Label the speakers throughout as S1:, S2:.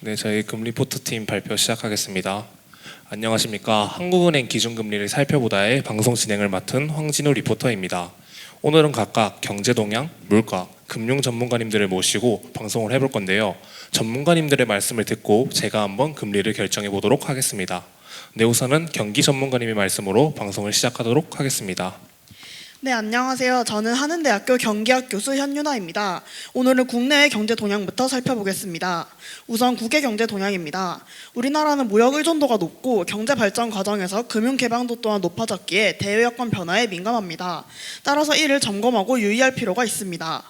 S1: 네, 저희 금리포트팀 발표 시작하겠습니다. 안녕하십니까. 한국은행 기준금리를 살펴보다의 방송 진행을 맡은 황진우 리포터입니다. 오늘은 각각 경제 동향, 물가, 금융 전문가님들을 모시고 방송을 해볼 건데요. 전문가님들의 말씀을 듣고 제가 한번 금리를 결정해 보도록 하겠습니다. 네, 우선은 경기 전문가님의 말씀으로 방송을 시작하도록 하겠습니다.
S2: 네, 안녕하세요. 저는 한은대학교 경기학 교수 현유나입니다. 오늘은 국내의 경제 동향부터 살펴보겠습니다. 우선 국외 경제 동향입니다. 우리나라는 무역 의존도가 높고 경제 발전 과정에서 금융 개방도 또한 높아졌기에 대외 여건 변화에 민감합니다. 따라서 이를 점검하고 유의할 필요가 있습니다.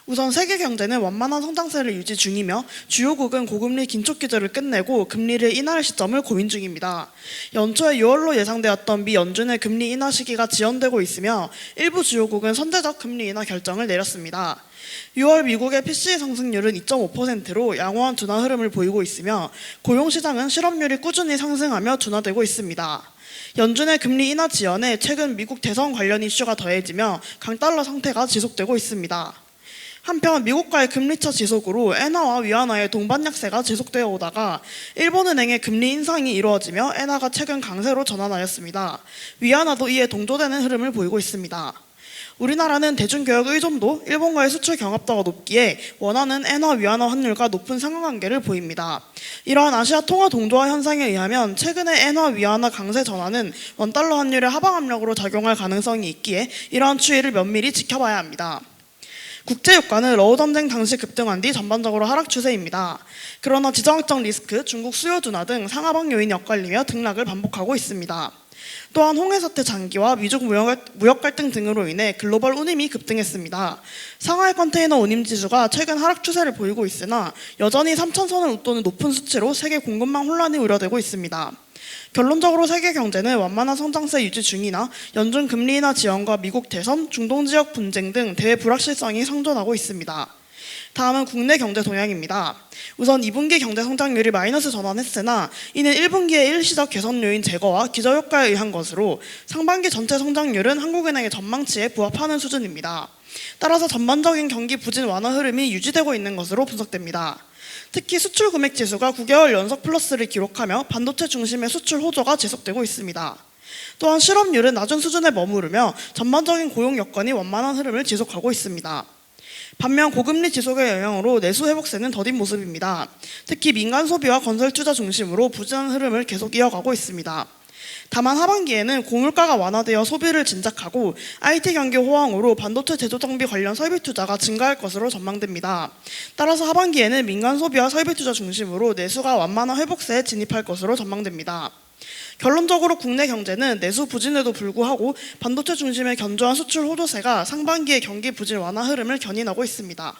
S2: 우선 세계 경제는 완만한 성장세를 유지 중이며 주요국은 고금리 긴축 기조를 끝내고 금리를 인하할 시점을 고민 중입니다. 연초에 6월로 예상되었던 미 연준의 금리 인하 시기가 지연되고 있으며 일부 주요국은 선제적 금리 인하 결정을 내렸습니다. 6월 미국의 PCE 상승률은 2.5%로 양호한 둔화 흐름을 보이고 있으며 고용시장은 실업률이 꾸준히 상승하며 둔화되고 있습니다. 연준의 금리 인하 지연에 최근 미국 대선 관련 이슈가 더해지며 강달러 상태가 지속되고 있습니다. 한편 미국과의 금리차 지속으로 엔화와 위안화의 동반 약세가 지속되어 오다가 일본은행의 금리 인상이 이루어지며 엔화가 최근 강세로 전환하였습니다. 위안화도 이에 동조되는 흐름을 보이고 있습니다. 우리나라는 대중교역 의존도, 일본과의 수출 경합도가 높기에 원화는 엔화, 위안화 환율과 높은 상관관계를 보입니다. 이러한 아시아 통화 동조화 현상에 의하면 최근의 엔화, 위안화 강세 전환은 원달러 환율의 하방 압력으로 작용할 가능성이 있기에 이러한 추이를 면밀히 지켜봐야 합니다. 국제유가는 러우 전쟁 당시 급등한 뒤 전반적으로 하락 추세입니다. 그러나 지정학적 리스크, 중국 수요 둔화 등 상하방 요인이 엇갈리며 등락을 반복하고 있습니다. 또한 홍해 사태 장기와 미중 무역 갈등 등으로 인해 글로벌 운임이 급등했습니다. 상하이 컨테이너 운임 지수가 최근 하락 추세를 보이고 있으나 여전히 3,000선을 웃도는 높은 수치로 세계 공급망 혼란이 우려되고 있습니다. 결론적으로 세계 경제는 완만한 성장세 유지 중이나 연준 금리 인하 지연과 미국 대선, 중동 지역 분쟁 등 대외 불확실성이 상존하고 있습니다. 다음은 국내 경제 동향입니다. 우선 2분기 경제 성장률이 마이너스 전환했으나 이는 1분기의 일시적 개선 요인 제거와 기저효과에 의한 것으로 상반기 전체 성장률은 한국은행의 전망치에 부합하는 수준입니다. 따라서 전반적인 경기 부진 완화 흐름이 유지되고 있는 것으로 분석됩니다. 특히 수출 금액 지수가 9개월 연속 플러스를 기록하며 반도체 중심의 수출 호조가 지속되고 있습니다. 또한 실업률은 낮은 수준에 머무르며 전반적인 고용 여건이 완만한 흐름을 지속하고 있습니다. 반면 고금리 지속의 영향으로 내수 회복세는 더딘 모습입니다. 특히 민간 소비와 건설 투자 중심으로 부진한 흐름을 계속 이어가고 있습니다. 다만 하반기에는 고물가가 완화되어 소비를 진작하고 IT 경기 호황으로 반도체 제조 장비 관련 설비 투자가 증가할 것으로 전망됩니다. 따라서 하반기에는 민간 소비와 설비 투자 중심으로 내수가 완만한 회복세에 진입할 것으로 전망됩니다. 결론적으로 국내 경제는 내수 부진에도 불구하고 반도체 중심의 견조한 수출 호조세가 상반기의 경기 부진 완화 흐름을 견인하고 있습니다.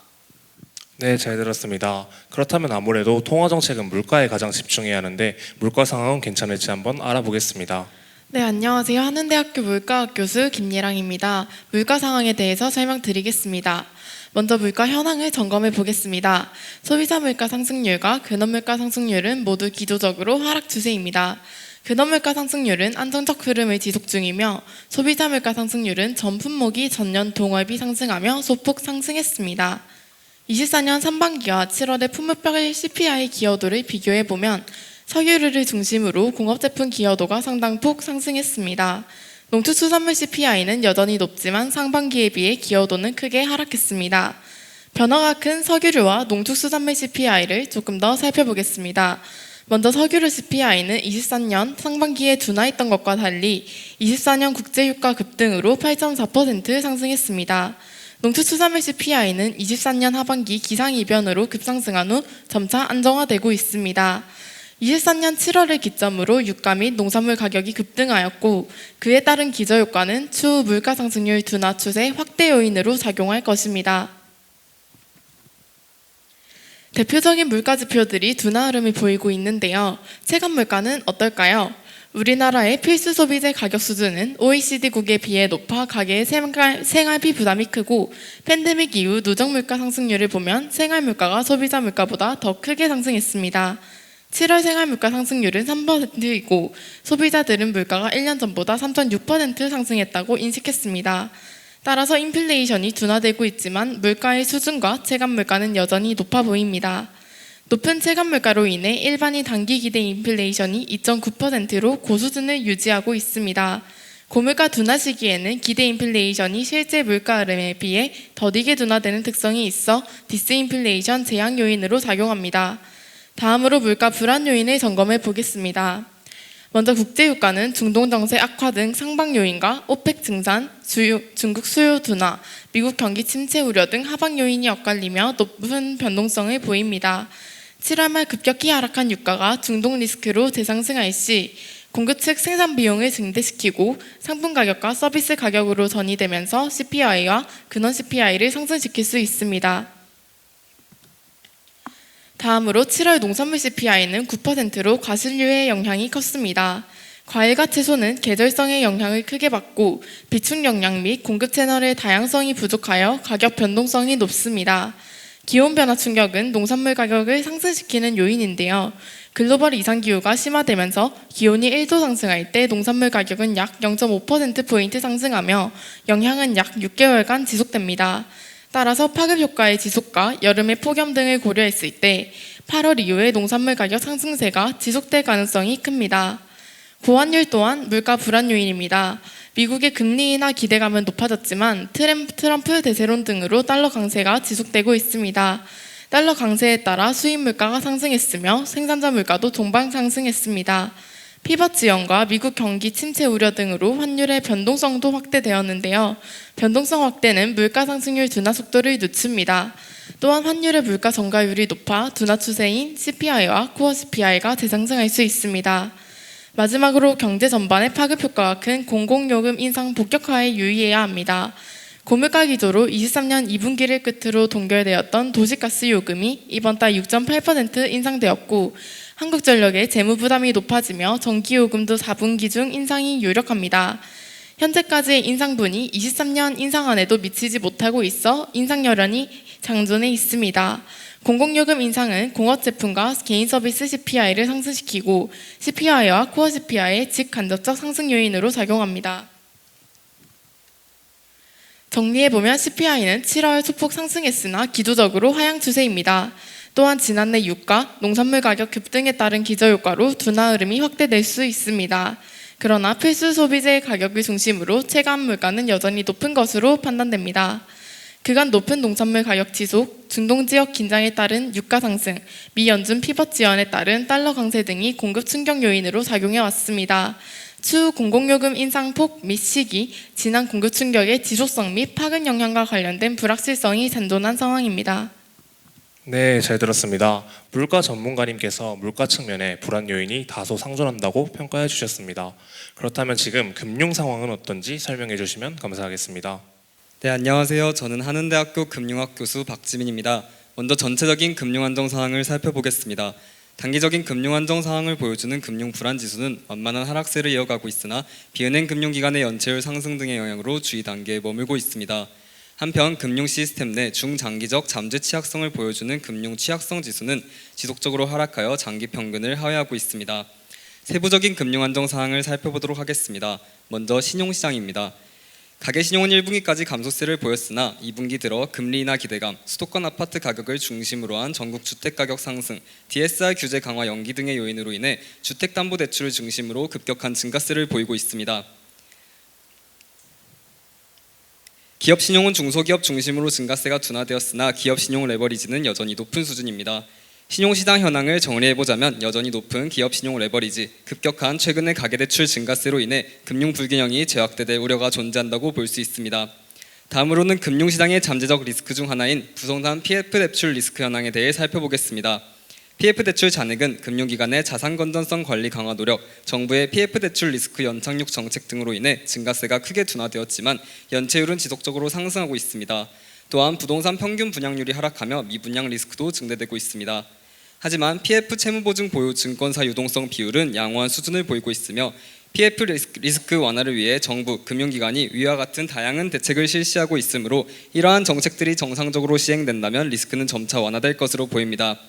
S1: 네, 잘 들었습니다. 그렇다면 아무래도 통화정책은 물가에 가장 집중해야 하는데 물가 상황은 괜찮을지 한번 알아보겠습니다.
S3: 네, 안녕하세요. 한은대학교 물가학 교수 김예랑입니다. 물가 상황에 대해서 설명드리겠습니다. 먼저 물가 현황을 점검해 보겠습니다. 소비자 물가 상승률과 근원 물가 상승률은 모두 기조적으로 하락 추세입니다. 근원 물가 상승률은 안정적 흐름을 지속 중이며 소비자 물가 상승률은 전 품목이 전년 동월비 상승하며 소폭 상승했습니다. 24년 3반기와 7월의 품목별 CPI 기여도를 비교해보면 석유류를 중심으로 공업제품 기여도가 상당폭 상승했습니다. 농축수산물 CPI는 여전히 높지만 상반기에 비해 기여도는 크게 하락했습니다. 변화가 큰 석유류와 농축수산물 CPI를 조금 더 살펴보겠습니다. 먼저 석유류 CPI는 23년 상반기에 둔화했던 것과 달리 24년 국제유가 급등으로 8.4% 상승했습니다. 농축수산물 CPI는 23년 하반기 기상이변으로 급상승한 후 점차 안정화되고 있습니다. 23년 7월을 기점으로 유가 및 농산물 가격이 급등하였고 그에 따른 기저효과는 추후 물가 상승률 둔화 추세 확대 요인으로 작용할 것입니다. 대표적인 물가 지표들이 둔화 흐름을 보이고 있는데요. 체감 물가는 어떨까요? 우리나라의 필수 소비재 가격 수준은 OECD국에 비해 높아 가계의 생활비 부담이 크고 팬데믹 이후 누적 물가 상승률을 보면 생활 물가가 소비자 물가보다 더 크게 상승했습니다. 7월 생활 물가 상승률은 3%이고 소비자들은 물가가 1년 전보다 3.6% 상승했다고 인식했습니다. 따라서 인플레이션이 둔화되고 있지만 물가의 수준과 체감 물가는 여전히 높아 보입니다. 높은 체감 물가로 인해 일반인 단기 기대 인플레이션이 2.9%로 고수준을 유지하고 있습니다. 고물가 둔화 시기에는 기대 인플레이션이 실제 물가 흐름에 비해 더디게 둔화되는 특성이 있어 디스인플레이션 제약 요인으로 작용합니다. 다음으로 물가 불안 요인을 점검해 보겠습니다. 먼저 국제유가는 중동 정세 악화 등 상방 요인과 오펙 증산, 중국 수요 둔화, 미국 경기 침체 우려 등 하방 요인이 엇갈리며 높은 변동성을 보입니다. 7월 말 급격히 하락한 유가가 중동 리스크로 재상승할 시 공급 측 생산 비용을 증대시키고 상품 가격과 서비스 가격으로 전이되면서 CPI와 근원 CPI를 상승시킬 수 있습니다. 다음으로 7월 농산물 CPI는 9%로 과실류의 영향이 컸습니다. 과일과 채소는 계절성의 영향을 크게 받고 비축 영양 및 공급 채널의 다양성이 부족하여 가격 변동성이 높습니다. 기온 변화 충격은 농산물 가격을 상승시키는 요인인데요. 글로벌 이상기후가 심화되면서 기온이 1도 상승할 때 농산물 가격은 약 0.5%포인트 상승하며 영향은 약 6개월간 지속됩니다. 따라서 파급 효과의 지속과 여름의 폭염 등을 고려했을 때 8월 이후에 농산물 가격 상승세가 지속될 가능성이 큽니다. 고환율 또한 물가 불안 요인입니다. 미국의 금리 인하 기대감은 높아졌지만 트럼프 대세론 등으로 달러 강세가 지속되고 있습니다. 달러 강세에 따라 수입 물가가 상승했으며 생산자 물가도 동반 상승했습니다. 피벗 지연과 미국 경기 침체 우려 등으로 환율의 변동성도 확대되었는데요. 변동성 확대는 물가 상승률 둔화 속도를 늦춥니다. 또한 환율의 물가 전가율이 높아 둔화 추세인 CPI와 코어 CPI가 재상승할 수 있습니다. 마지막으로 경제 전반에 파급 효과가 큰 공공요금 인상 본격화에 유의해야 합니다. 고물가 기조로 23년 2분기를 끝으로 동결되었던 도시가스 요금이 이번 달 6.8% 인상되었고 한국전력의 재무 부담이 높아지며 전기요금도 4분기 중 인상이 유력합니다. 현재까지의 인상분이 23년 인상안에도 미치지 못하고 있어 인상 여론이 장존해 있습니다. 공공요금 인상은 공업 제품과 개인 서비스 CPI를 상승시키고 CPI와 코어 CPI의 직간접적 상승 요인으로 작용합니다. 정리해보면 CPI는 7월 소폭 상승했으나 기조적으로 하향 추세입니다. 또한 지난해 유가, 농산물 가격 급등에 따른 기저효과로 둔화 흐름이 확대될 수 있습니다. 그러나 필수 소비재 가격을 중심으로 체감 물가는 여전히 높은 것으로 판단됩니다. 그간 높은 농산물 가격 지속, 중동 지역 긴장에 따른 유가 상승, 미 연준 피벗 지연에 따른 달러 강세 등이 공급 충격 요인으로 작용해 왔습니다. 추후 공공요금 인상폭 및 시기, 지난 공급 충격의 지속성 및 파급 영향과 관련된 불확실성이 잔존한 상황입니다.
S1: 네, 잘 들었습니다. 물가 전문가님께서 물가 측면에 불안 요인이 다소 상존한다고 평가해 주셨습니다. 그렇다면 지금 금융 상황은 어떤지 설명해 주시면 감사하겠습니다.
S4: 네, 안녕하세요. 저는 한은대학교 금융학 교수 박지민입니다. 먼저 전체적인 금융 안정 상황을 살펴보겠습니다. 단기적인 금융 안정 상황을 보여주는 금융 불안 지수는 완만한 하락세를 이어가고 있으나 비은행 금융기관의 연체율 상승 등의 영향으로 주의 단계에 머물고 있습니다. 한편 금융 시스템 내 중장기적 잠재 취약성을 보여주는 금융 취약성 지수는 지속적으로 하락하여 장기 평균을 하회하고 있습니다. 세부적인 금융 안정 상황을 살펴보도록 하겠습니다. 먼저 신용시장입니다. 가계신용은 1분기까지 감소세를 보였으나 2분기 들어 금리 인하 기대감, 수도권 아파트 가격을 중심으로 한 전국 주택가격 상승, DSR 규제 강화 연기 등의 요인으로 인해 주택담보대출을 중심으로 급격한 증가세를 보이고 있습니다. 기업신용은 중소기업 중심으로 증가세가 둔화되었으나 기업신용 레버리지는 여전히 높은 수준입니다. 신용시장 현황을 정리해보자면 여전히 높은 기업신용 레버리지, 급격한 최근의 가계대출 증가세로 인해 금융 불균형이 재확대될 우려가 존재한다고 볼 수 있습니다. 다음으로는 금융시장의 잠재적 리스크 중 하나인 부동산 PF 대출 리스크 현황에 대해 살펴보겠습니다. PF 대출 잔액은 금융기관의 자산 건전성 관리 강화 노력, 정부의 PF 대출 리스크 연착륙 정책 등으로 인해 증가세가 크게 둔화되었지만 연체율은 지속적으로 상승하고 있습니다. 또한 부동산 평균 분양률이 하락하며 미분양 리스크도 증대되고 있습니다. 하지만 PF 채무보증 보유 증권사 유동성 비율은 양호한 수준을 보이고 있으며 PF 리스크 완화를 위해 정부, 금융기관이 위와 같은 다양한 대책을 실시하고 있으므로 이러한 정책들이 정상적으로 시행된다면 리스크는 점차 완화될 것으로 보입니다.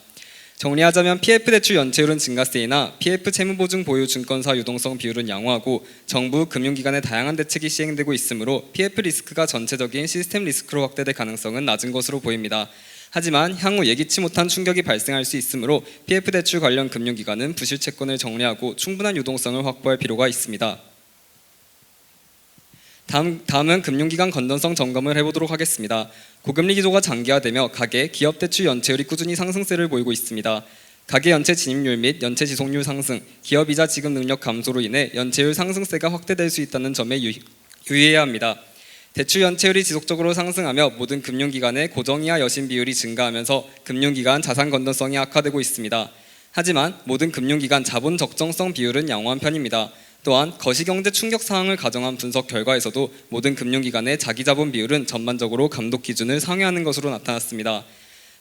S4: 정리하자면 PF 대출 연체율은 증가세이나 PF 채무보증 보유 증권사 유동성 비율은 양호하고 정부, 금융기관의 다양한 대책이 시행되고 있으므로 PF 리스크가 전체적인 시스템 리스크로 확대될 가능성은 낮은 것으로 보입니다. 하지만 향후 예기치 못한 충격이 발생할 수 있으므로 PF 대출 관련 금융기관은 부실 채권을 정리하고 충분한 유동성을 확보할 필요가 있습니다. 다음은 금융기관 건전성 점검을 해보도록 하겠습니다. 고금리 기조가 장기화되며 가계, 기업 대출 연체율이 꾸준히 상승세를 보이고 있습니다. 가계 연체 진입률 및 연체 지속률 상승, 기업 이자 지급 능력 감소로 인해 연체율 상승세가 확대될 수 있다는 점에 유의해야 합니다. 대출 연체율이 지속적으로 상승하며 모든 금융기관의 고정이하 여신 비율이 증가하면서 금융기관 자산 건전성이 악화되고 있습니다. 하지만 모든 금융기관 자본 적정성 비율은 양호한 편입니다. 또한 거시경제 충격 사항을 가정한 분석 결과에서도 모든 금융기관의 자기자본 비율은 전반적으로 감독 기준을 상회하는 것으로 나타났습니다.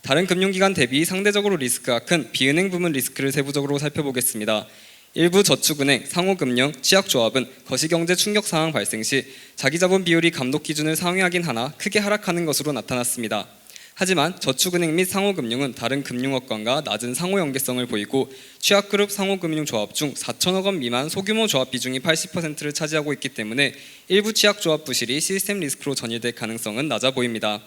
S4: 다른 금융기관 대비 상대적으로 리스크가 큰 비은행 부문 리스크를 세부적으로 살펴보겠습니다. 일부 저축은행, 상호금융, 취약조합은 거시경제 충격 상황 발생 시 자기자본 비율이 감독 기준을 상회하긴 하나 크게 하락하는 것으로 나타났습니다. 하지만 저축은행 및 상호금융은 다른 금융업권과 낮은 상호연계성을 보이고 취약그룹 상호금융조합 중 4천억 원 미만 소규모 조합 비중이 80%를 차지하고 있기 때문에 일부 취약조합 부실이 시스템 리스크로 전이될 가능성은 낮아 보입니다.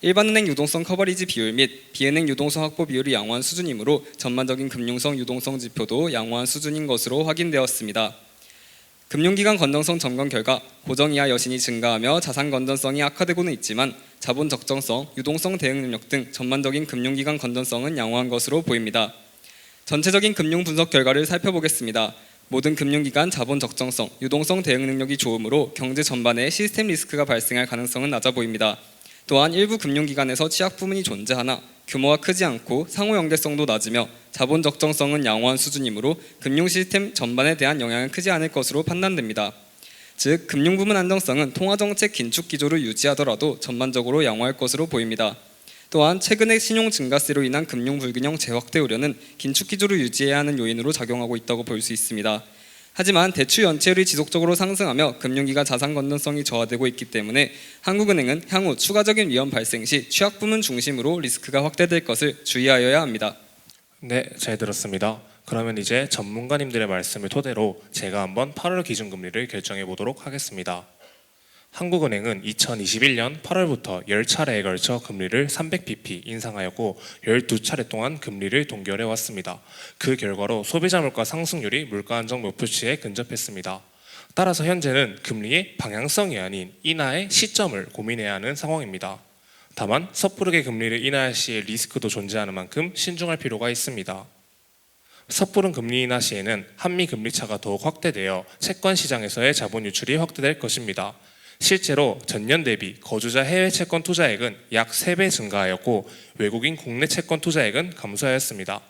S4: 일반은행 유동성 커버리지 비율 및 비은행 유동성 확보 비율이 양호한 수준이므로 전반적인 금융성 유동성 지표도 양호한 수준인 것으로 확인되었습니다. 금융기관 건전성 점검 결과 고정이하 여신이 증가하며 자산 건전성이 악화되고는 있지만 자본 적정성, 유동성 대응 능력 등 전반적인 금융기관 건전성은 양호한 것으로 보입니다. 전체적인 금융 분석 결과를 살펴보겠습니다. 모든 금융기관 자본 적정성, 유동성 대응 능력이 좋으므로 경제 전반에 시스템 리스크가 발생할 가능성은 낮아 보입니다. 또한 일부 금융기관에서 취약 부문이 존재하나 규모가 크지 않고 상호 연계성도 낮으며 자본 적정성은 양호한 수준이므로 금융 시스템 전반에 대한 영향은 크지 않을 것으로 판단됩니다. 즉, 금융 부문 안정성은 통화 정책 긴축 기조를 유지하더라도 전반적으로 양호할 것으로 보입니다. 또한 최근의 신용 증가세로 인한 금융 불균형 재확대 우려는 긴축 기조를 유지해야 하는 요인으로 작용하고 있다고 볼 수 있습니다. 하지만 대출 연체율이 지속적으로 상승하며 금융기관 자산 건전성이 저하되고 있기 때문에 한국은행은 향후 추가적인 위험 발생 시 취약 부문 중심으로 리스크가 확대될 것을 주의하여야 합니다.
S1: 네, 잘 들었습니다. 그러면 이제 전문가님들의 말씀을 토대로 제가 한번 8월 기준금리를 결정해 보도록 하겠습니다. 한국은행은 2021년 8월부터 10차례에 걸쳐 금리를 300bp 인상하였고 12차례 동안 금리를 동결해 왔습니다. 그 결과로 소비자 물가 상승률이 물가 안정 목표치에 근접했습니다. 따라서 현재는 금리의 방향성이 아닌 인하의 시점을 고민해야 하는 상황입니다. 다만 섣부르게 금리를 인하할 시에 리스크도 존재하는 만큼 신중할 필요가 있습니다. 섣부른 금리 인하 시에는 한미 금리 차가 더욱 확대되어 채권 시장에서의 자본 유출이 확대될 것입니다. 실제로 전년 대비 거주자 해외 채권 투자액은 약 3배 증가하였고 외국인 국내 채권 투자액은 감소하였습니다.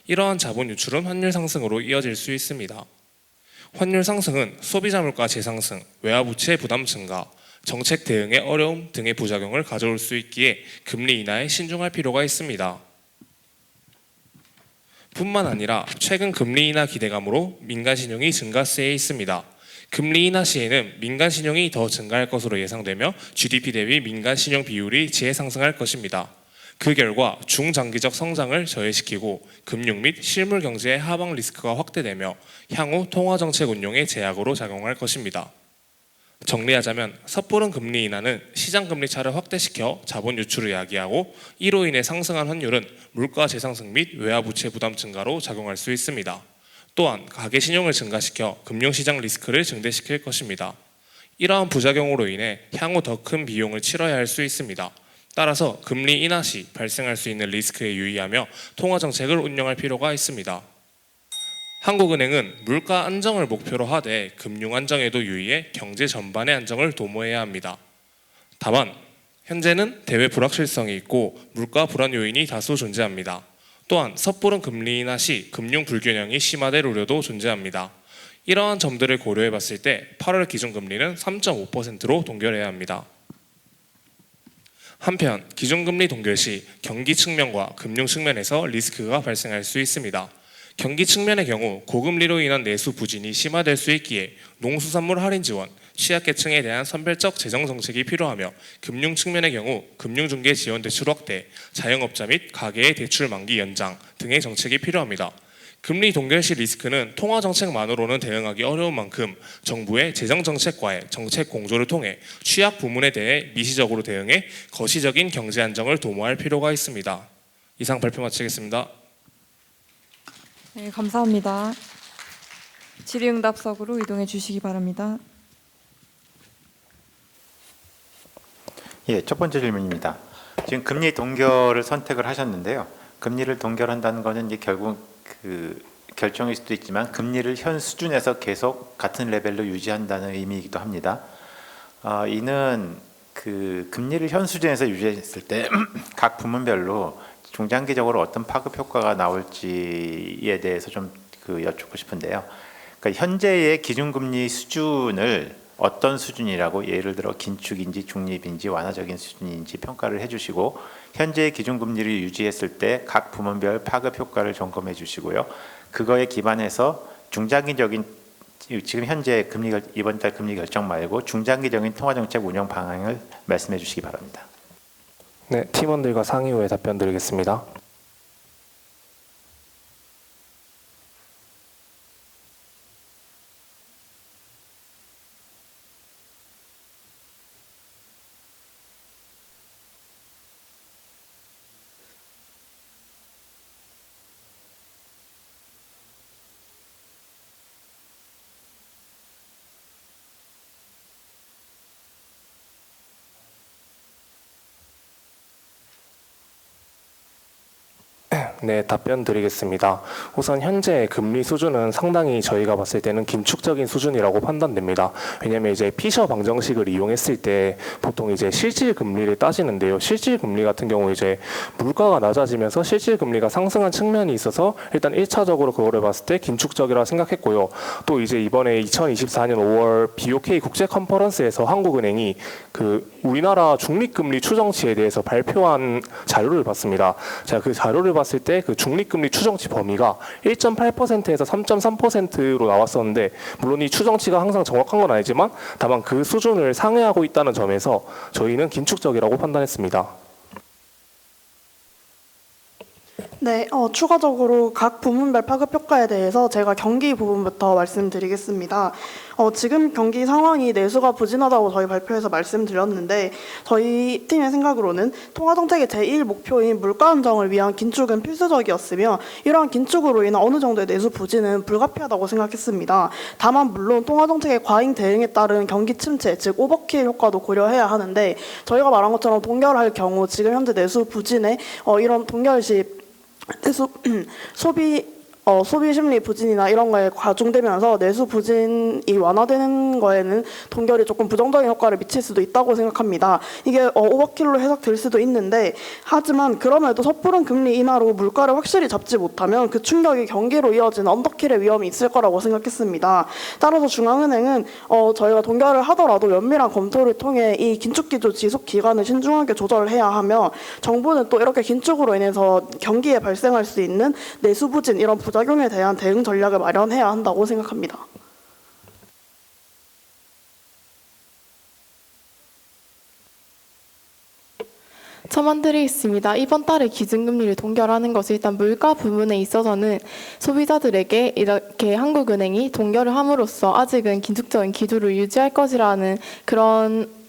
S1: 이러한 자본 유출은 환율 상승으로 이어질 수 있습니다. 환율 상승은 소비자 물가 재상승, 외화 부채 부담 증가, 정책 대응의 어려움 등의 부작용을 가져올 수 있기에 금리 인하에 신중할 필요가 있습니다. 뿐만 아니라 최근 금리 인하 기대감으로 민간 신용이 증가세에 있습니다. 금리 인하 시에는 민간 신용이 더 증가할 것으로 예상되며 GDP 대비 민간 신용 비율이 재상승할 것입니다. 그 결과 중장기적 성장을 저해시키고 금융 및 실물 경제의 하방 리스크가 확대되며 향후 통화정책 운용의 제약으로 작용할 것입니다. 정리하자면 섣부른 금리 인하는 시장 금리 차를 확대시켜 자본 유출을 야기하고 이로 인해 상승한 환율은 물가 재상승 및 외화 부채 부담 증가로 작용할 수 있습니다. 또한 가계 신용을 증가시켜 금융시장 리스크를 증대시킬 것입니다. 이러한 부작용으로 인해 향후 더 큰 비용을 치러야 할 수 있습니다. 따라서 금리 인하 시 발생할 수 있는 리스크에 유의하며 통화정책을 운영할 필요가 있습니다. 한국은행은 물가 안정을 목표로 하되 금융 안정에도 유의해 경제 전반의 안정을 도모해야 합니다. 다만 현재는 대외 불확실성이 있고 물가 불안 요인이 다수 존재합니다. 또한 섣부른 금리 인하 시 금융 불균형이 심화될 우려도 존재합니다. 이러한 점들을 고려해 봤을 때 8월 기준금리는 3.5%로 동결해야 합니다. 한편 기준금리 동결 시 경기 측면과 금융 측면에서 리스크가 발생할 수 있습니다. 경기 측면의 경우 고금리로 인한 내수 부진이 심화될 수 있기에 농수산물 할인 지원, 취약계층에 대한 선별적 재정 정책이 필요하며 금융 측면의 경우 금융중개 지원 대출 확대, 자영업자 및 가계의 대출 만기 연장 등의 정책이 필요합니다. 금리 동결 시 리스크는 통화 정책만으로는 대응하기 어려운 만큼 정부의 재정 정책과의 정책 공조를 통해 취약 부문에 대해 미시적으로 대응해 거시적인 경제 안정을 도모할 필요가 있습니다. 이상 발표 마치겠습니다.
S5: 네, 감사합니다. 질의응답석으로 이동해 주시기 바랍니다.
S6: 예, 첫 번째 질문입니다. 지금 금리 동결을 선택을 하셨는데요. 금리를 동결한다는 것은 이제 결국 그 결정일 수도 있지만 금리를 현 수준에서 계속 같은 레벨로 유지한다는 의미이기도 합니다. 이는 그 금리를 현 수준에서 유지했을 때 각 부문별로 중장기적으로 어떤 파급 효과가 나올지에 대해서 좀 여쭙고 싶은데요. 그러니까 현재의 기준금리 수준을 어떤 수준이라고, 예를 들어 긴축인지 중립인지 완화적인 수준인지 평가를 해주시고, 현재의 기준금리를 유지했을 때 각 부문별 파급 효과를 점검해 주시고요. 그거에 기반해서 중장기적인, 지금 현재 이번 달 금리 결정 말고 중장기적인 통화정책 운영 방향을 말씀해 주시기 바랍니다.
S1: 네, 팀원들과 상의 후에 답변 드리겠습니다. 네, 답변 드리겠습니다. 우선 현재 금리 수준은 상당히 저희가 봤을 때는 긴축적인 수준이라고 판단됩니다. 왜냐하면 이제 피셔 방정식을 이용했을 때 보통 이제 실질 금리를 따지는데요. 실질 금리 같은 경우 이제 물가가 낮아지면서 실질 금리가 상승한 측면이 있어서 일단 1차적으로 그거를 봤을 때 긴축적이라 생각했고요. 또 이제 이번에 2024년 5월 BOK 국제 컨퍼런스에서 한국은행이 그 우리나라 중립금리 추정치에 대해서 발표한 자료를 봤습니다. 제가 그 자료를 봤을 때 그 중립금리 추정치 범위가 1.8%에서 3.3%로 나왔었는데, 물론 이 추정치가 항상 정확한 건 아니지만 다만 그 수준을 상회하고 있다는 점에서 저희는 긴축적이라고 판단했습니다.
S2: 네, 추가적으로 각 부문별 파급 효과에 대해서 제가 경기 부분부터 말씀드리겠습니다. 지금 경기 상황이 내수가 부진하다고 저희 발표에서 말씀드렸는데, 저희 팀의 생각으로는 통화정책의 제1 목표인 물가 안정을 위한 긴축은 필수적이었으며, 이러한 긴축으로 인한 어느 정도의 내수 부진은 불가피하다고 생각했습니다. 다만 물론 통화정책의 과잉 대응에 따른 경기 침체, 즉 오버킬 효과도 고려해야 하는데, 저희가 말한 것처럼 동결할 경우 지금 현재 내수 부진에 이런 동결 시 소비 심리 부진이나 이런 거에 과중되면서 내수 부진이 완화되는 거에는 동결이 조금 부정적인 효과를 미칠 수도 있다고 생각합니다. 이게 오버킬로 해석될 수도 있는데, 하지만 그럼에도 섣부른 금리 인하로 물가를 확실히 잡지 못하면 그 충격이 경기로 이어지는 언더킬의 위험이 있을 거라고 생각했습니다. 따라서 중앙은행은 저희가 동결을 하더라도 면밀한 검토를 통해 이 긴축기조 지속 기간을 신중하게 조절해야 하며, 정부는 또 이렇게 긴축으로 인해서 경기에 발생할 수 있는 내수 부진, 이런 부작용에 대한 대응 전략을 마련해야 한다고 생각합니다.
S3: 첨언드리겠습니다. 이번 달에 기준금리를 동결하는 것은 일단 물가 부분에 있어서는 소비자들에게 이렇게 한국은행이 동결을 함으로써 아직은 긴축적인 기조를 유지할 것이라는 그런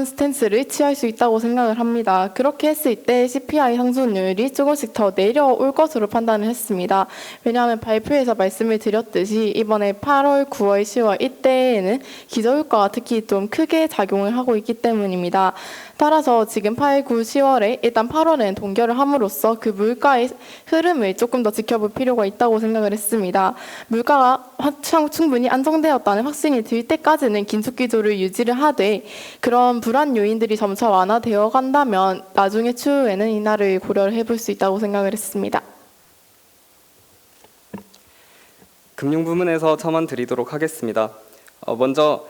S3: 스탠스를 취할 수 있다고 생각을 합니다. 그렇게 했을 때 CPI 상승률이 조금씩 더 내려올 것으로 판단을 했습니다. 왜냐하면 발표에서 말씀을 드렸듯이 이번에 8월, 9월, 10월 이때에는 기저효과가 특히 좀 크게 작용을 하고 있기 때문입니다. 따라서 지금 8, 9, 10월에 일단 8월에는 동결을 함으로써 그 물가의 흐름을 조금 더 지켜볼 필요가 있다고 생각을 했습니다. 물가가 충분히 안정되었다는 확신이 들 때까지는 긴축 기조를 유지를 하되, 그런 불안 요인들이 점차 완화되어 간다면 나중에 추후에는 인하를 고려를 해볼 수 있다고 생각을 했습니다.
S4: 금융 부문에서 첨언 드리도록 하겠습니다. 먼저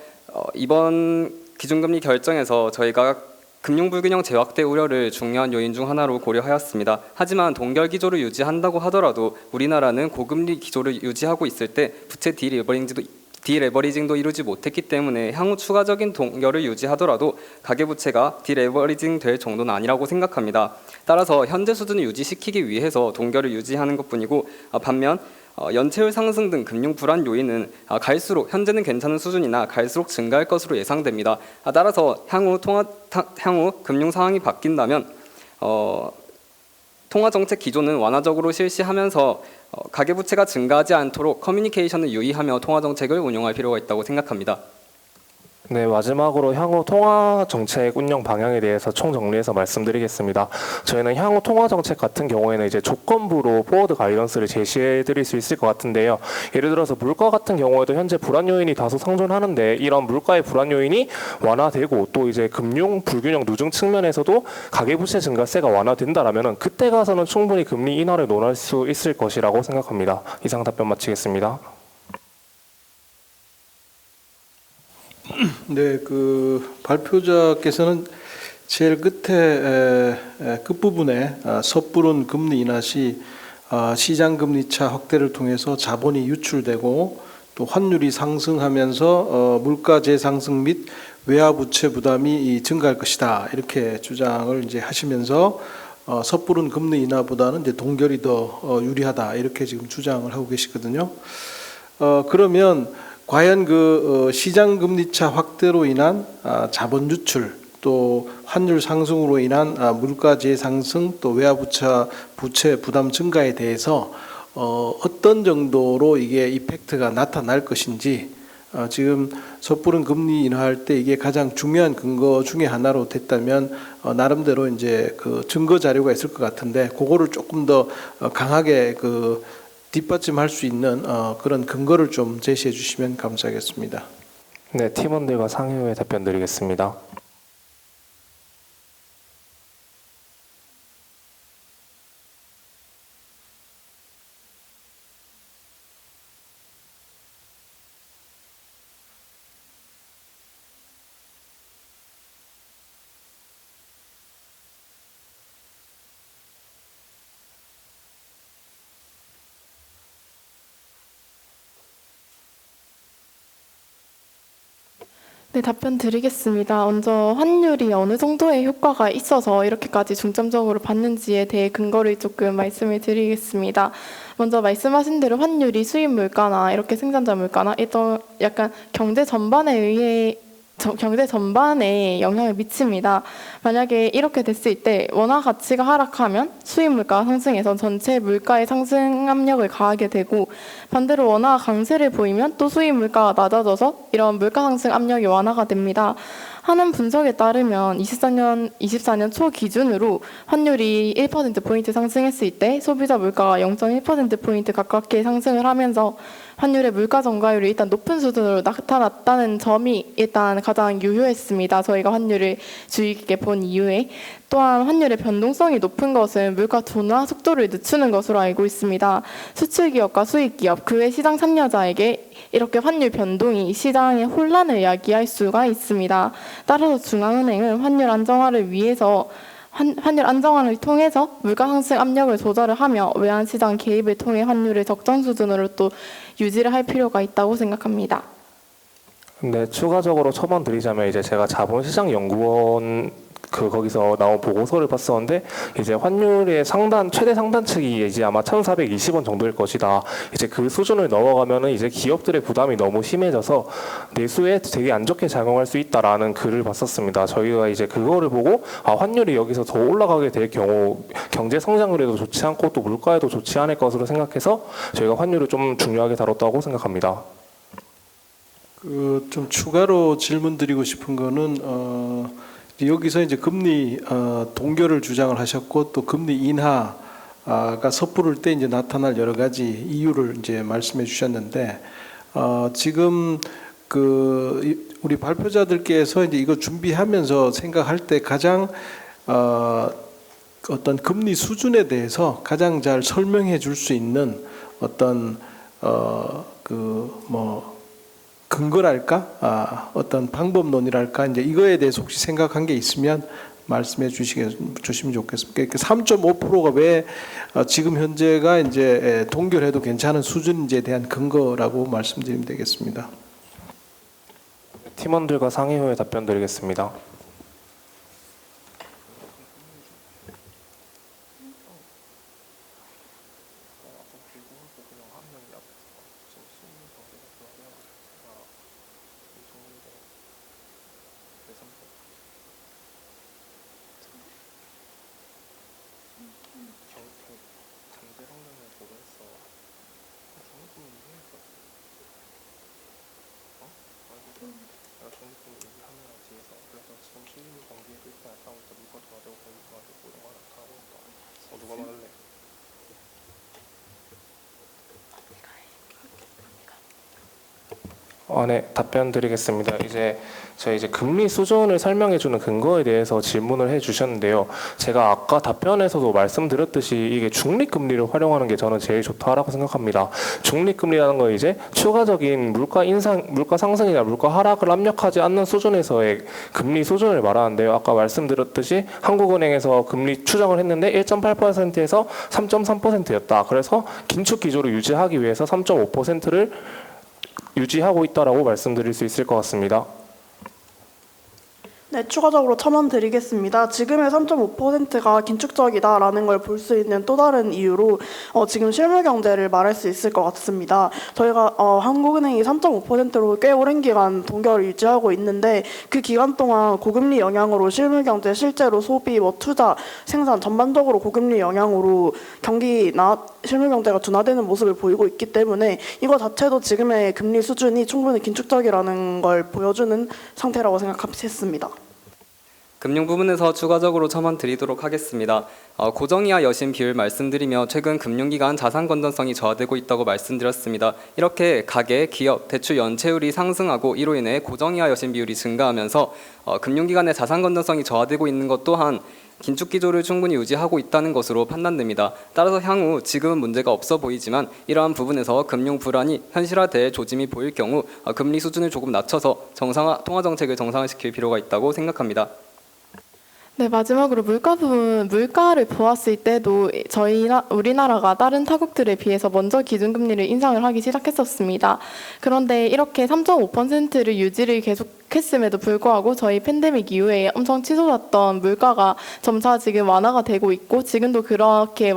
S4: 이번 기준금리 결정에서 저희가 금융 불균형 재확대 우려를 중요한 요인 중 하나로 고려하였습니다. 하지만 동결 기조를 유지한다고 하더라도 우리나라는 고금리 기조를 유지하고 있을 때 부채 디리버링지도 디레버리징도 이루지 못했기 때문에 향후 추가적인 동결을 유지하더라도 가계부채가 디레버리징 될 정도는 아니라고 생각합니다. 따라서 현재 수준을 유지시키기 위해서 동결을 유지하는 것뿐이고 반면 연체율 상승 등 금융 불안 요인은 갈수록 현재는 괜찮은 수준이나 갈수록 증가할 것으로 예상됩니다. 따라서 향후 금융 상황이 바뀐다면 통화 정책 기조는 완화적으로 실시하면서 가계부채가 증가하지 않도록 커뮤니케이션을 유의하며 통화 정책을 운용할 필요가 있다고 생각합니다.
S1: 네, 마지막으로 향후 통화 정책 운영 방향에 대해서 총정리해서 말씀드리겠습니다. 저희는 향후 통화 정책 같은 경우에는 이제 조건부로 포워드 가이던스를 제시해 드릴 수 있을 것 같은데요. 예를 들어서 물가 같은 경우에도 현재 불안 요인이 다소 상존하는데 이런 물가의 불안 요인이 완화되고 또 이제 금융 불균형 누중 측면에서도 가계부채 증가세가 완화된다라면은 그때 가서는 충분히 금리 인하를 논할 수 있을 것이라고 생각합니다. 이상 답변 마치겠습니다.
S7: 네, 그 발표자께서는 제일 끝에 끝부분에 섣부른 금리 인하 시 시장 금리 차 확대를 통해서 자본이 유출되고 또 환율이 상승하면서 물가재 상승 및 외화 부채 부담이 증가할 것이다 이렇게 주장을 이제 하시면서 섣부른 금리 인하보다는 이제 동결이 더 유리하다 이렇게 지금 주장을 하고 계시거든요. 그러면 과연 그 시장 금리차 확대로 인한 자본 유출 또 환율 상승으로 인한 물가재 상승 또 외화 부채 부담 증가에 대해서 어떤 정도로 이게 이펙트가 나타날 것인지 지금 섣부른 금리 인하할 때 이게 가장 중요한 근거 중에 하나로 됐다면 나름대로 이제 그 증거 자료가 있을 것 같은데 그거를 조금 더 강하게 그 뒷받침할 수 있는 그런 근거를 좀 제시해 주시면 감사하겠습니다.
S1: 네, 팀원들과 상의 후에 답변 드리겠습니다.
S3: 네, 답변 드리겠습니다. 먼저 환율이 어느 정도의 효과가 있어서 이렇게까지 중점적으로 받는지에 대해 근거를 조금 말씀을 드리겠습니다. 먼저 말씀하신 대로 환율이 수입 물가나 이렇게 생산자 물가나 이런 약간 경제 전반에 영향을 미칩니다. 만약에 이렇게 됐을 때 원화 가치가 하락하면 수입 물가가 상승해서 전체 물가의 상승 압력을 가하게 되고 반대로 원화 강세를 보이면 또 수입 물가가 낮아져서 이런 물가 상승 압력이 완화가 됩니다. 하는 분석에 따르면 24년 초 기준으로 환율이 1%포인트 상승했을 때 소비자 물가가 0.1%포인트 가깝게 상승을 하면서 환율의 물가 전가율이 일단 높은 수준으로 나타났다는 점이 일단 가장 유효했습니다. 저희가 환율을 주의 깊게 본 이유에 또한 환율의 변동성이 높은 것은 물가 둔화 속도를 늦추는 것으로 알고 있습니다. 수출기업과 수입기업, 그 외 시장 참여자에게 이렇게 환율 변동이 시장의 혼란을 야기할 수가 있습니다. 따라서 중앙은행은 환율 안정화를 통해서 물가 상승 압력을 조절을 하며 외환시장 개입을 통해 환율을 적정 수준으로 또 유지를 할 필요가 있다고 생각합니다.
S1: 네, 추가적으로 첨언 드리자면 이제 제가 자본시장연구원 거기서 나온 보고서를 봤었는데 이제 환율의 최대 상단측이 이제 아마 1,420원 정도일 것이다. 이제 그 수준을 넘어가면은 이제 기업들의 부담이 너무 심해져서 내수에 되게 안 좋게 작용할 수 있다라는 글을 봤었습니다. 저희가 이제 그거를 보고 환율이 여기서 더 올라가게 될 경우 경제 성장률에도 좋지 않고 또 물가에도 좋지 않을 것으로 생각해서 저희가 환율을 좀 중요하게 다뤘다고 생각합니다.
S7: 좀 추가로 질문드리고 싶은 거는 여기서 이제 금리 동결을 주장을 하셨고 또 금리 인하가 섣부를 때 이제 나타날 여러 가지 이유를 이제 말씀해 주셨는데 지금 우리 발표자들께서 이제 이거 준비하면서 생각할 때 가장 어떤 금리 수준에 대해서 가장 잘 설명해 줄 수 있는 어떤 근거랄까, 어떤 방법론이랄까, 이제 이거에 대해서 혹시 생각한 게 있으면 말씀해 주시면 좋겠습니다. 3.5%가 왜 지금 현재가 이제 동결해도 괜찮은 수준인지에 대한 근거라고 말씀드리면 되겠습니다.
S1: 팀원들과 상의 후에 답변 드리겠습니다. 네, 답변 드리겠습니다. 저희 금리 수준을 설명해주는 근거에 대해서 질문을 해주셨는데요. 제가 아까 답변에서도 말씀드렸듯이 이게 중립금리를 활용하는 게 저는 제일 좋다라고 생각합니다. 중립금리라는 건 이제 추가적인 물가 상승이나 물가 하락을 압력하지 않는 수준에서의 금리 수준을 말하는데요. 아까 말씀드렸듯이 한국은행에서 금리 추정을 했는데 1.8%에서 3.3%였다. 그래서 긴축 기조를 유지하기 위해서 3.5%를 유지하고 있다라고 말씀드릴 수 있을 것 같습니다.
S2: 네, 추가적으로 첨언 드리겠습니다. 지금의 3.5%가 긴축적이다라는 걸 볼 수 있는 또 다른 이유로 지금 실물 경제를 말할 수 있을 것 같습니다. 저희가 한국은행이 3.5%로 꽤 오랜 기간 동결을 유지하고 있는데 그 기간 동안 고금리 영향으로 실물 경제 실제로 소비, 투자, 생산 전반적으로 고금리 영향으로 경기나 실물 경제가 둔화되는 모습을 보이고 있기 때문에 이거 자체도 지금의 금리 수준이 충분히 긴축적이라는 걸 보여주는 상태라고 생각했습니다.
S4: 금융 부분에서 추가적으로 첨언 드리도록 하겠습니다. 고정이하 여신 비율 말씀드리며 최근 금융기관 자산 건전성이 저하되고 있다고 말씀드렸습니다. 이렇게 가계, 기업, 대출 연체율이 상승하고 이로 인해 고정이하 여신 비율이 증가하면서 금융기관의 자산 건전성이 저하되고 있는 것 또한 긴축 기조를 충분히 유지하고 있다는 것으로 판단됩니다. 따라서 향후 지금은 문제가 없어 보이지만 이러한 부분에서 금융 불안이 현실화될 조짐이 보일 경우 금리 수준을 조금 낮춰서 통화 정책을 정상화시킬 필요가 있다고 생각합니다.
S3: 네, 마지막으로 물가 부분, 물가를 보았을 때도 우리나라가 다른 타국들에 비해서 먼저 기준금리를 인상을 하기 시작했었습니다. 그런데 이렇게 3.5%를 유지를 계속했음에도 불구하고 저희 팬데믹 이후에 엄청 치솟았던 물가가 점차 지금 완화가 되고 있고 지금도 그렇게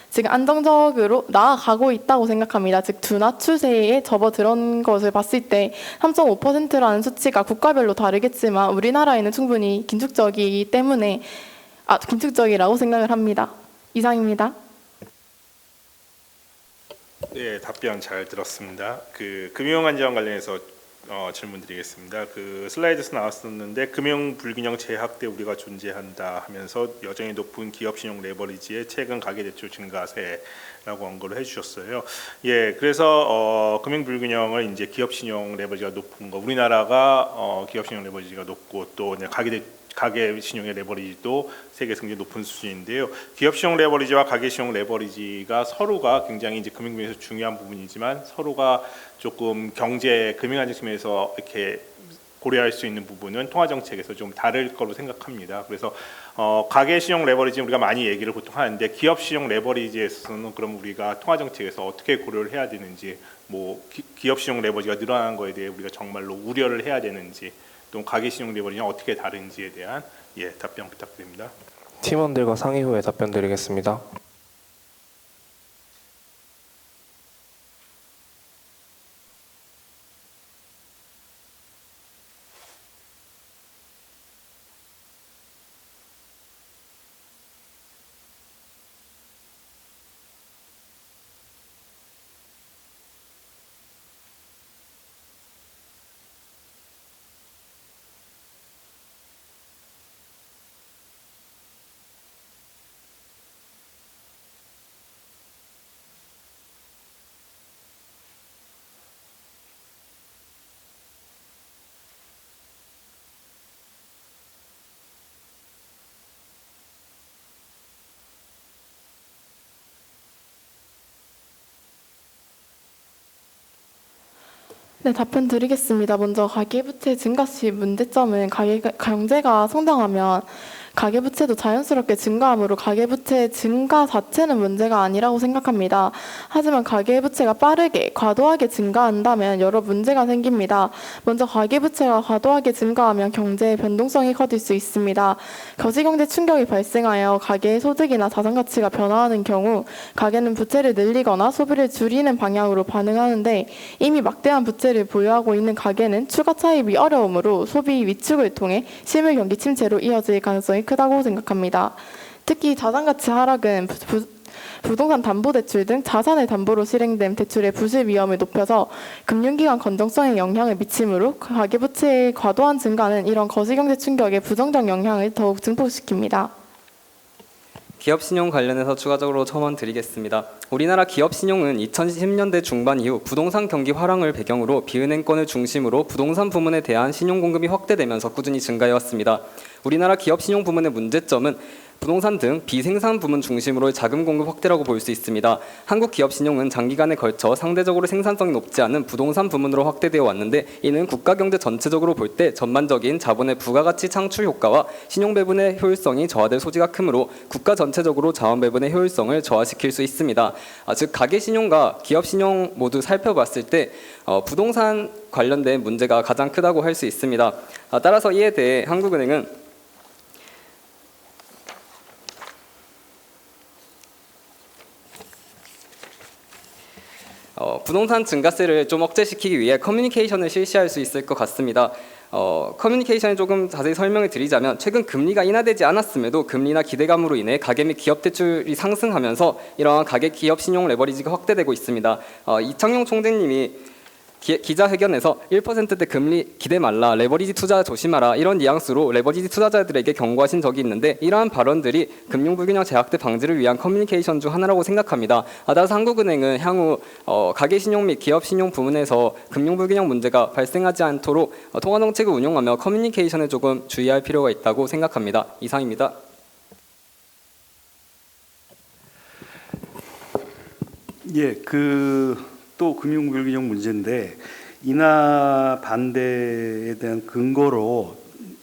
S3: 지금 안정적으로 나아가고 있다고 생각합니다. 즉 둔화 추세에 접어들은 것을 봤을 때 3.5%라는 수치가 국가별로 다르겠지만 우리나라에는 충분히 긴축적이기 때문에 긴축적이라고 생각을 합니다. 이상입니다.
S8: 네, 답변 잘 들었습니다. 금융안전 관련해서 질문드리겠습니다. 슬라이드에서 나왔었는데 금융 불균형 재학 때 우리가 존재한다 하면서 여전히 높은 기업 신용 레버리지의 최근 가계 대출 증가세라고 언급을 해주셨어요. 예, 그래서 금융 불균형을 이제 기업 신용 레버리지가 높은 거, 우리나라가 기업 신용 레버리지가 높고 또 이제 가계 신용의 레버리지도 세계 승진 높은 수준인데요. 기업 신용 레버리지와 가계 신용 레버리지가 서로가 굉장히 이제 금융비에서 중요한 부분이지만 서로가 조금 경제 금융안정 측면에서 이렇게 고려할 수 있는 부분은 통화 정책에서 좀 다를 거로 생각합니다. 그래서 가계 신용 레버리지 우리가 많이 얘기를 보통 하는데 기업 신용 레버리지에서는 그럼 우리가 통화 정책에서 어떻게 고려를 해야 되는지, 기업 신용 레버리지가 늘어나는 거에 대해 우리가 정말로 우려를 해야 되는지, 또 가계 신용 레버리지는 어떻게 다른지에 대한 답변 부탁드립니다.
S1: 팀원들과 상의 후에 답변 드리겠습니다.
S3: 네, 답변 드리겠습니다. 먼저 가계부채 증가 시 문제점은 경제가 성장하면 가계부채도 자연스럽게 증가하므로 가계부채 증가 자체는 문제가 아니라고 생각합니다. 하지만 가계부채가 빠르게 과도하게 증가한다면 여러 문제가 생깁니다. 먼저 가계부채가 과도하게 증가하면 경제의 변동성이 커질 수 있습니다. 거시경제 충격이 발생하여 가계의 소득이나 자산가치가 변화하는 경우 가계는 부채를 늘리거나 소비를 줄이는 방향으로 반응하는데 이미 막대한 부채를 보유하고 있는 가계는 추가 차입이 어려우므로 소비 위축을 통해 실물 경기 침체로 이어질 가능성이 크다고 생각합니다. 특히 자산가치 하락은 부동산 담보대출 등 자산을 담보로 실행된 대출의 부실 위험을 높여서 금융기관 건전성에 영향을 미치므로 가계부채의 과도한 증가는 이런 거시경제 충격의 부정적 영향을 더욱 증폭시킵니다.
S4: 기업신용 관련해서 추가적으로 첨언 드리겠습니다. 우리나라 기업신용은 2010년대 중반 이후 부동산 경기 화랑을 배경으로 비은행권을 중심으로 부동산 부문에 대한 신용 공급이 확대되면서 꾸준히 증가해왔습니다. 우리나라 기업신용 부문의 문제점은 부동산 등 비생산 부문 중심으로의 자금 공급 확대라고 볼 수 있습니다. 한국 기업 신용은 장기간에 걸쳐 상대적으로 생산성이 높지 않은 부동산 부문으로 확대되어 왔는데 이는 국가 경제 전체적으로 볼 때 전반적인 자본의 부가가치 창출 효과와 신용 배분의 효율성이 저하될 소지가 크므로 국가 전체적으로 자원 배분의 효율성을 저하시킬 수 있습니다. 즉 가계 신용과 기업 신용 모두 살펴봤을 때 부동산 관련된 문제가 가장 크다고 할 수 있습니다. 따라서 이에 대해 한국은행은 부동산 증가세를 좀 억제시키기 위해 커뮤니케이션을 실시할 수 있을 것 같습니다. 커뮤니케이션을 조금 자세히 설명을 드리자면 최근 금리가 인하되지 않았음에도 금리나 기대감으로 인해 가계 및 기업 대출이 상승하면서 이러한 가계 기업 신용 레버리지가 확대되고 있습니다. 이창용 총재님이 기자회견에서 1%대 금리 기대 말라, 레버리지 투자 조심하라 이런 뉘앙스로 레버리지 투자자들에게 경고하신 적이 있는데 이러한 발언들이 금융불균형 제약대 방지를 위한 커뮤니케이션 중 하나라고 생각합니다. 따라서 한국은행은 향후 가계신용 및 기업신용 부문에서 금융불균형 문제가 발생하지 않도록 통화정책을 운용하며 커뮤니케이션에 조금 주의할 필요가 있다고 생각합니다. 이상입니다.
S9: 예, 또 금융불균형 문제인데 인하 반대에 대한 근거로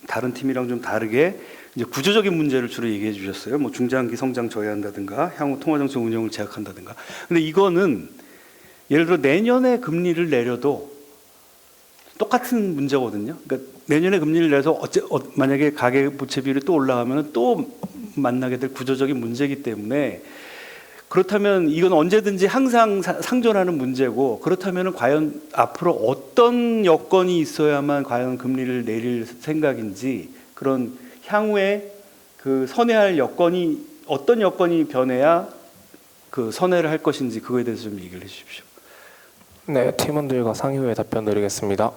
S9: 다른 팀이랑 좀 다르게 이제 구조적인 문제를 주로 얘기해 주셨어요. 뭐 중장기 성장 저해한다든가 향후 통화정책 운영을 제약한다든가. 근데 이거는 예를 들어 내년에 금리를 내려도 똑같은 문제거든요. 그러니까 내년에 금리를 내서 만약에 가계부채 비율이 또 올라가면 또 만나게 될 구조적인 문제이기 때문에 그렇다면 이건 언제든지 항상 상존하는 문제고 그렇다면 과연 앞으로 어떤 여건이 있어야만 과연 금리를 내릴 생각인지 그런 향후에 그 선회할 여건이 어떤 여건이 변해야 그 선회를 할 것인지 그거에 대해서 좀 얘기를 해주십시오.
S1: 네, 팀원들과 상의 후에 답변 드리겠습니다.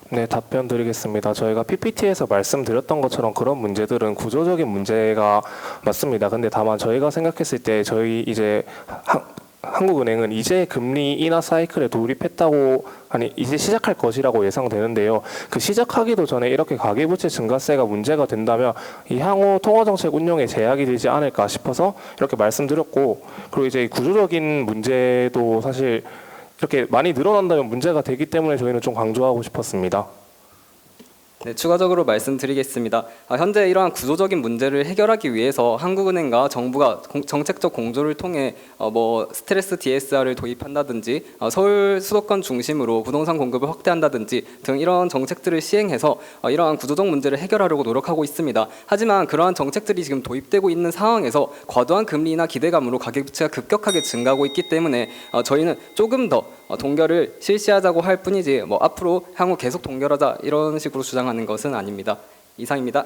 S1: 네, 답변 드리겠습니다. 저희가 PPT에서 말씀드렸던 것처럼 그런 문제들은 구조적인 문제가 맞습니다. 근데 다만 저희가 생각했을 때 저희 이제 한국은행은 이제 금리 인하 사이클에 돌입했다고 이제 시작할 것이라고 예상되는데요. 그 시작하기도 전에 이렇게 가계부채 증가세가 문제가 된다면 이 향후 통화정책 운용에 제약이 되지 않을까 싶어서 이렇게 말씀드렸고 그리고 이제 구조적인 문제도 사실 이렇게 많이 늘어난다면 문제가 되기 때문에 저희는 좀 강조하고 싶었습니다.
S4: 네, 추가적으로 말씀드리겠습니다. 현재 이러한 구조적인 문제를 해결하기 위해서 한국은행과 정부가 정책적 공조를 통해 스트레스 DSR을 도입한다든지 서울 수도권 중심으로 부동산 공급을 확대한다든지 등 이러한 정책들을 시행해서 이러한 구조적 문제를 해결하려고 노력하고 있습니다. 하지만 그러한 정책들이 지금 도입되고 있는 상황에서 과도한 금리나 기대감으로 가계부채가 급격하게 증가하고 있기 때문에 저희는 조금 더 동결을 실시하자고 할 뿐이지 앞으로 향후 계속 동결하자 이런 식으로 주장하는 것은 아닙니다. 이상입니다.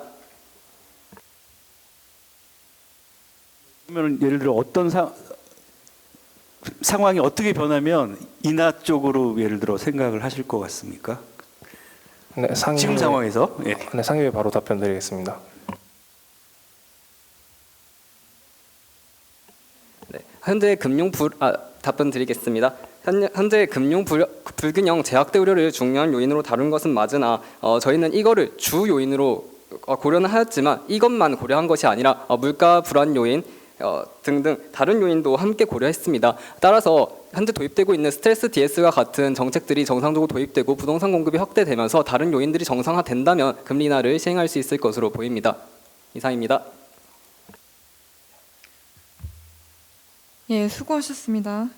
S9: 그러면 예를 들어 어떤 상황이 어떻게 변하면 인하 쪽으로 예를 들어 생각을 하실 것 같습니까?
S1: 네,
S9: 지금 상황에서 예.
S1: 네, 상임위 바로 답변드리겠습니다.
S4: 네, 답변 드리겠습니다. 현재 금융 불균형 제약대 우려를 중요한 요인으로 다룬 것은 맞으나 저희는 이거를 주 요인으로 고려는 하였지만 이것만 고려한 것이 아니라 물가 불안 요인 등등 다른 요인도 함께 고려했습니다. 따라서 현재 도입되고 있는 스트레스 DS와 같은 정책들이 정상적으로 도입되고 부동산 공급이 확대되면서 다른 요인들이 정상화된다면 금리 인하를 시행할 수 있을 것으로 보입니다. 이상입니다.
S5: 예, 수고하셨습니다.